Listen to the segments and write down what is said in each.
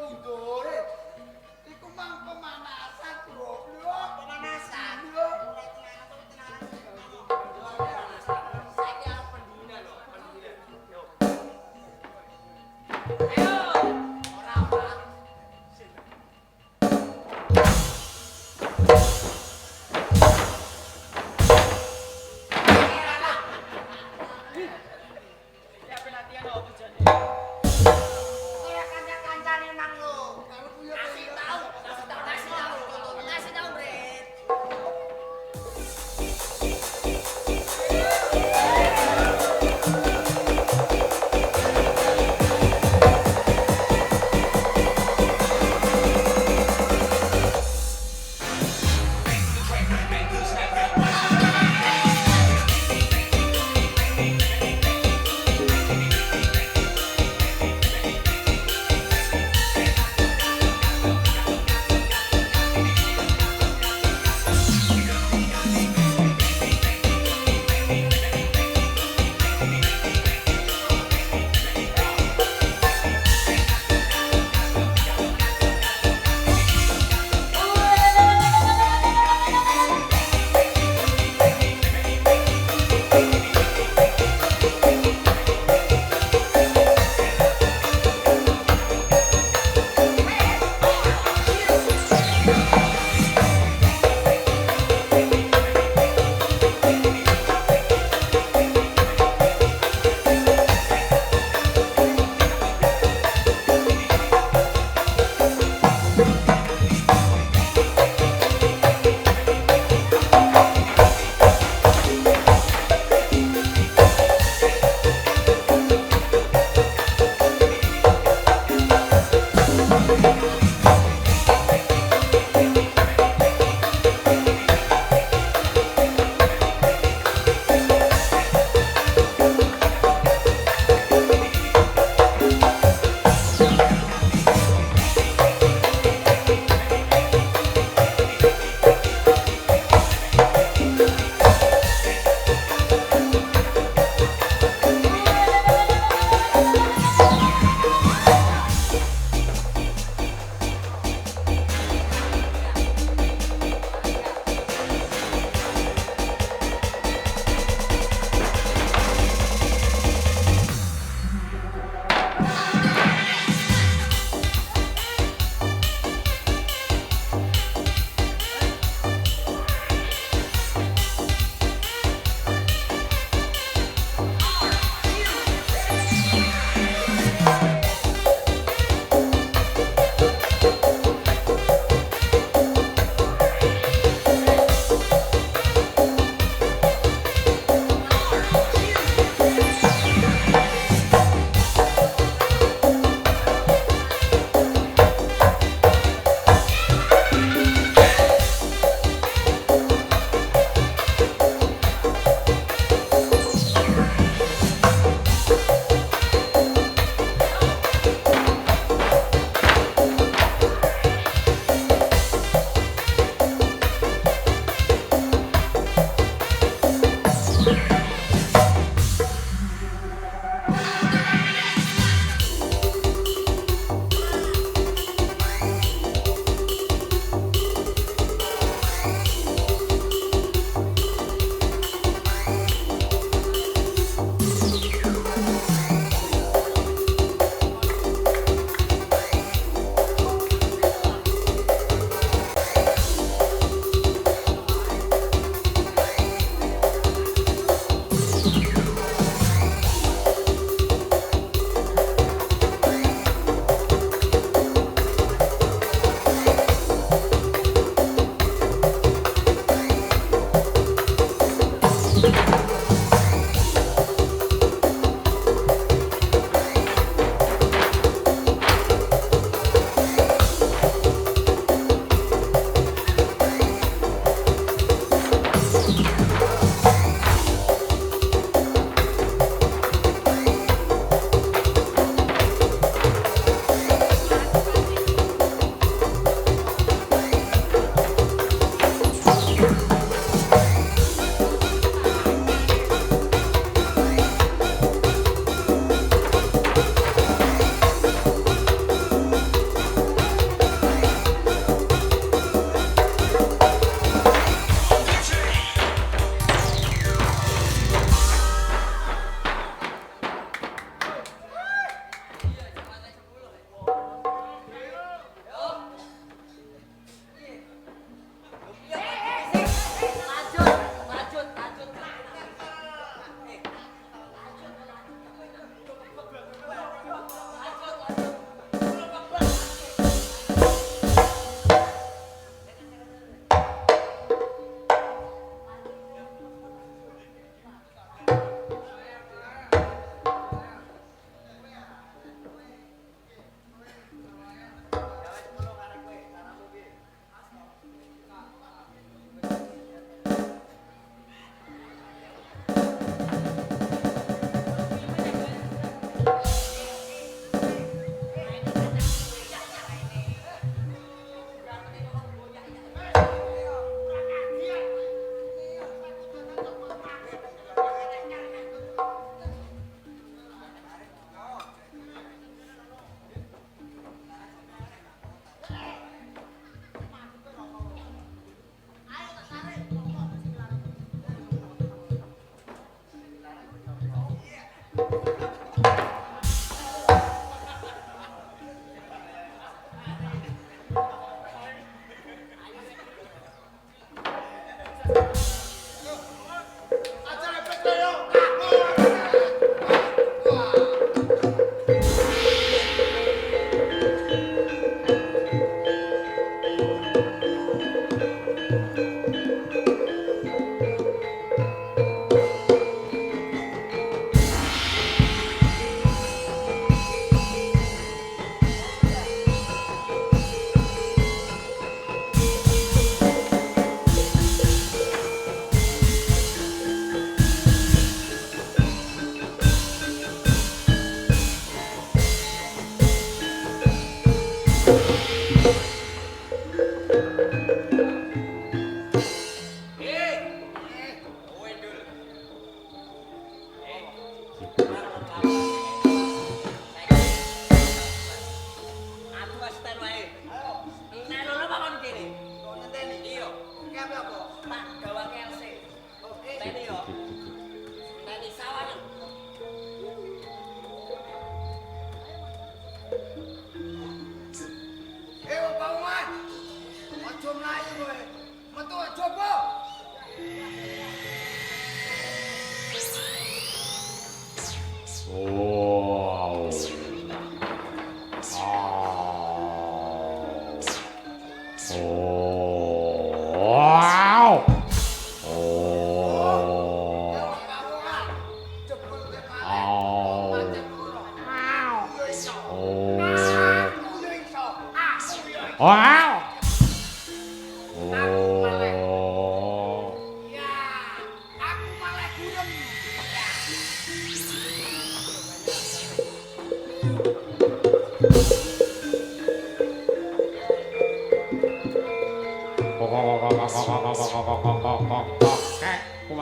Mundur. Iku mang pemanasan, Bro.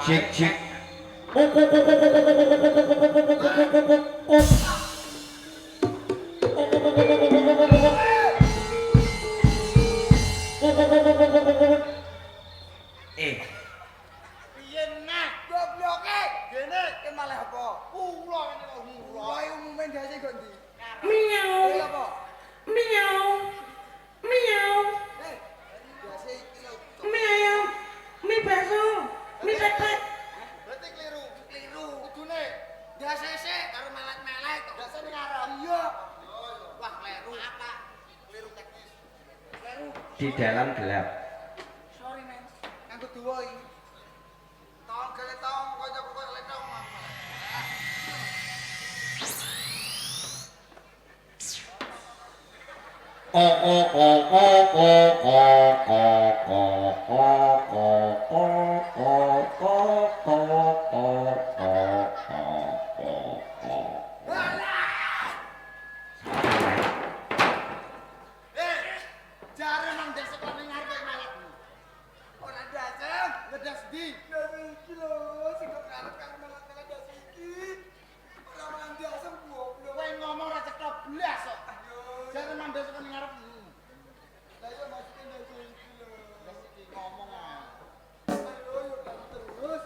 Cik cik. Piye nah gobloke dene ke malah apa? Kula ngene kok kula. Lah umume ndase kok ndi? Miau. Lha apa? Miau. Miau. Ndase iki lho. Mie ayam. Mie bakso. Mie pepek. Berarti keliru. Keliru. Kudune ndase sik karo melet-melet kok. Ndase ning ngarep. Iya. Wah, kleru apa? Keliru teknis. Kleru. Di dalam gelap. Sorry, men. Kanggo duwa iki. Tong gale tong Jare mang desa kene ngarepe malat. Ora dasem, ngedas di. Ndas iki lho, sing kok arep karo malat-malat ndas iki. Ora mang dasem goblok. Kowe ngomong ora cetha blas kok. Jare mang desa kene ngarep. Lah iya maksudnya ndas iki lho. Ndas iki ngomong ae. Ayo yo terus.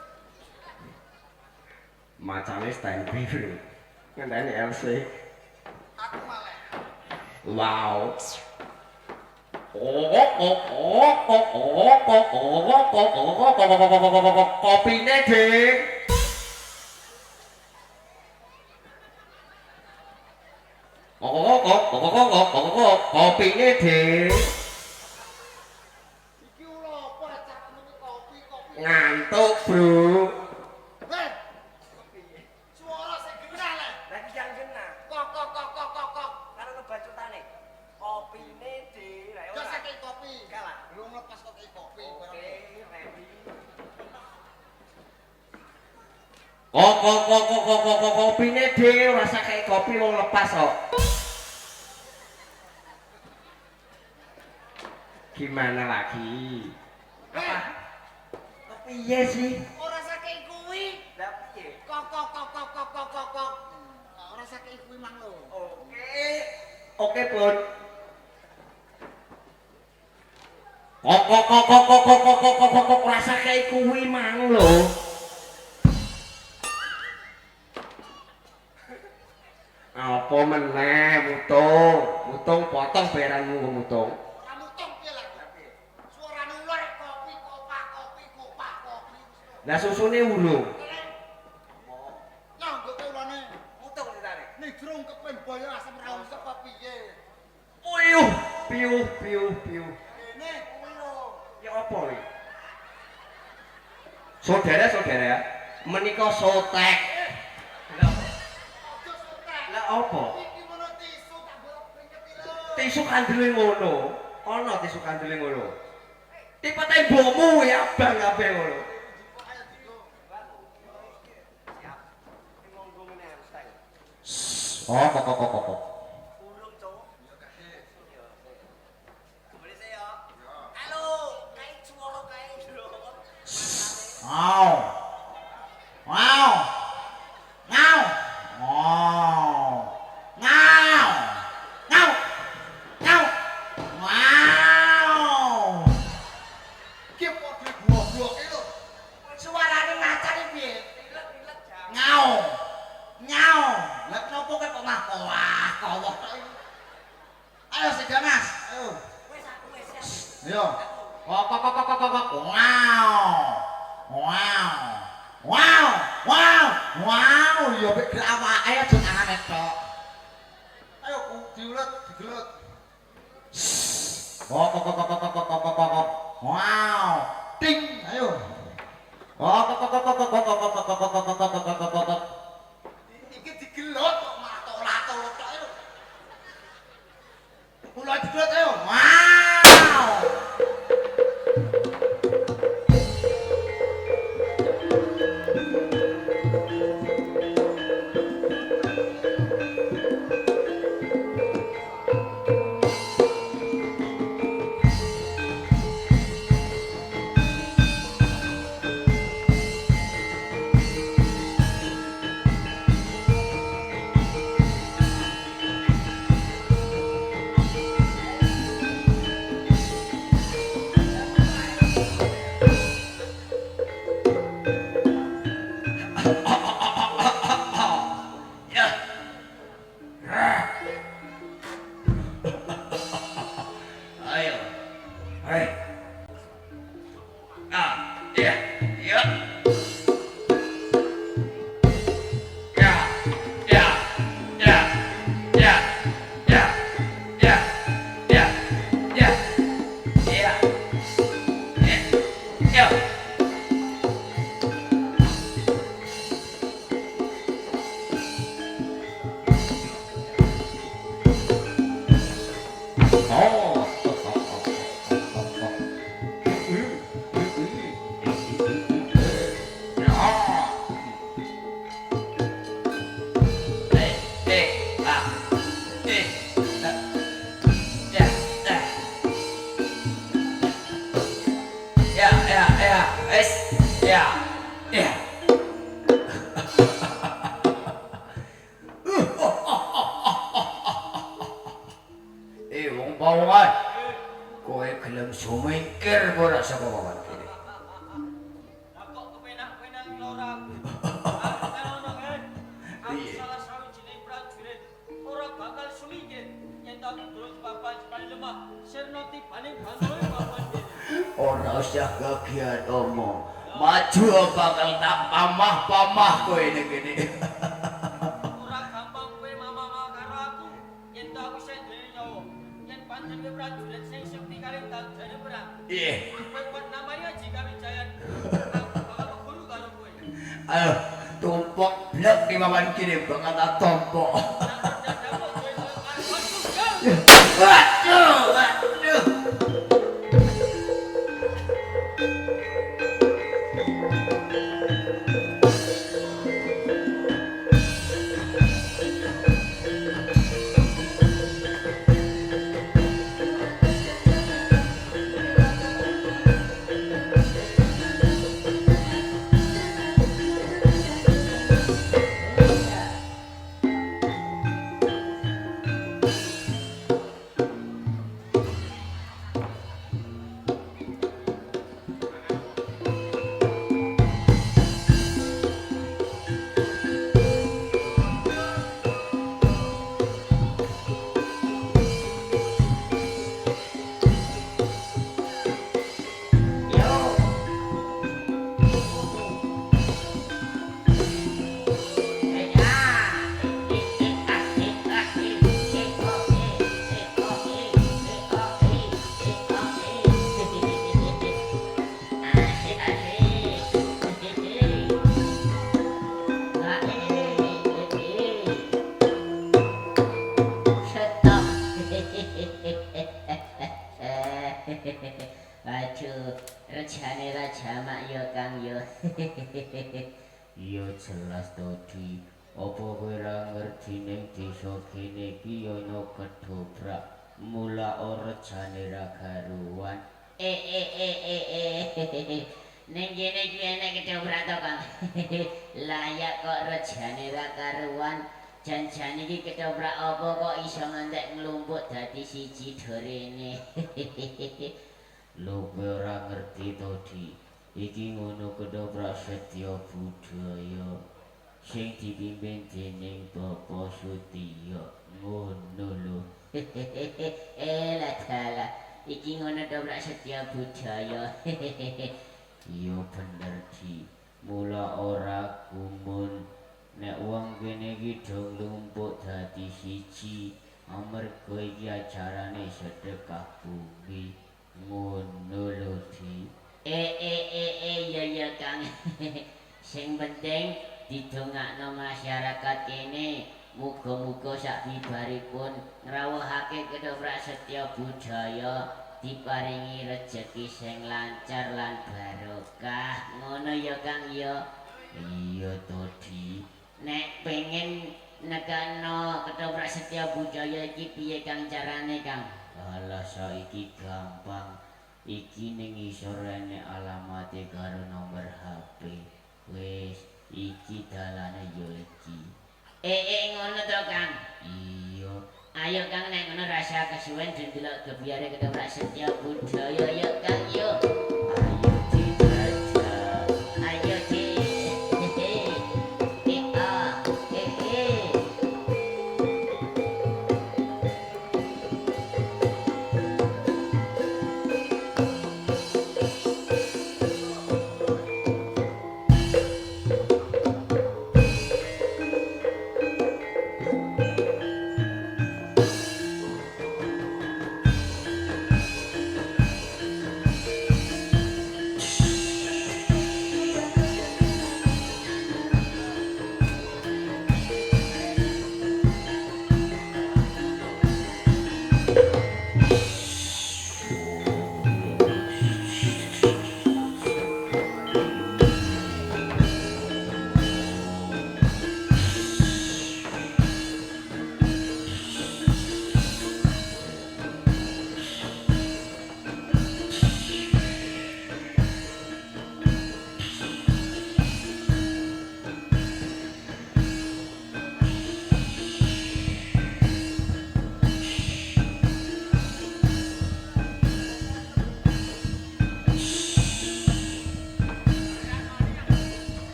Macane stand bro. Ngenteni LC. Aku malah. Wow. Kopine, Dik. Kopine, Dik. Iki lho apa cak muni kopi. Ngantuk, Bro. Heh. Suara sing genah lek. Lagi yang jenah, Kok. karena ngebacutane. Kopine di, lah Wis ora. kei kopi. Kalah. Belum lepas kok kei kopi. Oke, ready. Kopine, Dik. Ora usah kayak kopi wong lepas kok. Gimana lagi? Apa? Kepiye sih? Ora saking kuwi. Lah piye? Kok. Ora saking kuwi mang lho. Oke. Oke, Bun. Kok rasa kayak kuwi mang lho. Apa meneh mutung potong bayaranmu kok mutung. Ora mutung piye lek. Suarane ular kopi kopak kopi. Lah susune urung. Nyanggo ke ulane. Mutung ditane. Ning jrung kepen boyo asem ra usah apa piye. Piuh. Kene kuwi lho. Ya apa iki? Saudara, menika sotek. Lah Aja sotek. Lah apa? Iki ngono tisu tak bolak bringet lho. Tisu kandele ngono. Ana tisu kandele ngono. Tipe tembokmu ya bang kabeh ngono. Ayo digo. siap. Sing ngomong meneh harus tang. Kok. Urung, Cuk. Ya kasih. Boleh saya ya. Halo, kae suara kae lho. Wow. Ki padha goblok lho. Suarane macan iki piye? Pilek jam. Nyau. Lah kenapa kowe kok mah kowah tok iki? Ayo Sega Mas. Ayo. Wis aku wis siap. Yo. Kok. Wow. Yo mek gerak awake aja tangane tok. Ayo ku diulet digelut. Kok. Wow. Ting. Ayo. Iki digelut kok matok-latok tok lho. Mulai digelut ayo. Wow. Ya. Wong pawongan. Kowe gelem sumingkir ora saka papan kene. Lah kok kepenak-penak ora aku. Aku kan. Aku Iya. salah sawijining prajurit ora bakal sumingkir yen tak terus papan paling lemah sirna tibaning bantuke papan kene. Ora usah gagian omong. Maju bakal tak pamah-pamah kowe ning kene. Ora gampang kowe mama karo aku yen tak aku sing duwe nyawa. Yen pancen kowe prajurit sing sekti kali tandane perang. Iya. Kowe kuat namanya jika Wijayan. Aku bakal guru karo kowe. Ayo, tumpuk blek di papan kene bakal tak tompok. Waduh, waduh. Waduh, rejane raja mak yo Kang yo. Iya jelas Todi. Apa kowe ora ngerti ning desa kene iki ya ana kedobrak. Mula ora rejane ra garuan. Ning kene iki enek ketoprak to Kang. Layak kok rejane ra karuan. Jan-jan iki ketoprak apa kok iso ngantek nglumpuk dadi siji dorene. Lho kowe ora ngerti Todi. Iki ngono kedobrak Setya Budaya sing dipimpin dening Bapak Sutiya. Ngono lho. Lah dalah, iki ngono dobrak Setya Budaya. Iya bener Di. Mula ora gumun nek wong kene iki do nglumpuk dadi siji. Amarga iki ajarane sedekah bumi. Ngono lho Di. Ya Kang. Sing penting didongakno masyarakat kene muga-muga sak bibaripun ngrawuhake kedoprak Setya Budaya diparingi rejeki sing lancar lan barokah. Ngono ya Kang ya. Iya Todi. Nek pengen nekano kedoprak Setya Budaya iki piye Kang carane Kang? Alah saiki gampang. Iki ning isor enek alamate karo nomor HP. Wis, iki dalane yo iki. Ngono to Kang. Iya. Ayo Kang nek ngono rasa kesuwen ndelok gebyare kedoprak Setya Budaya ya Kang yo.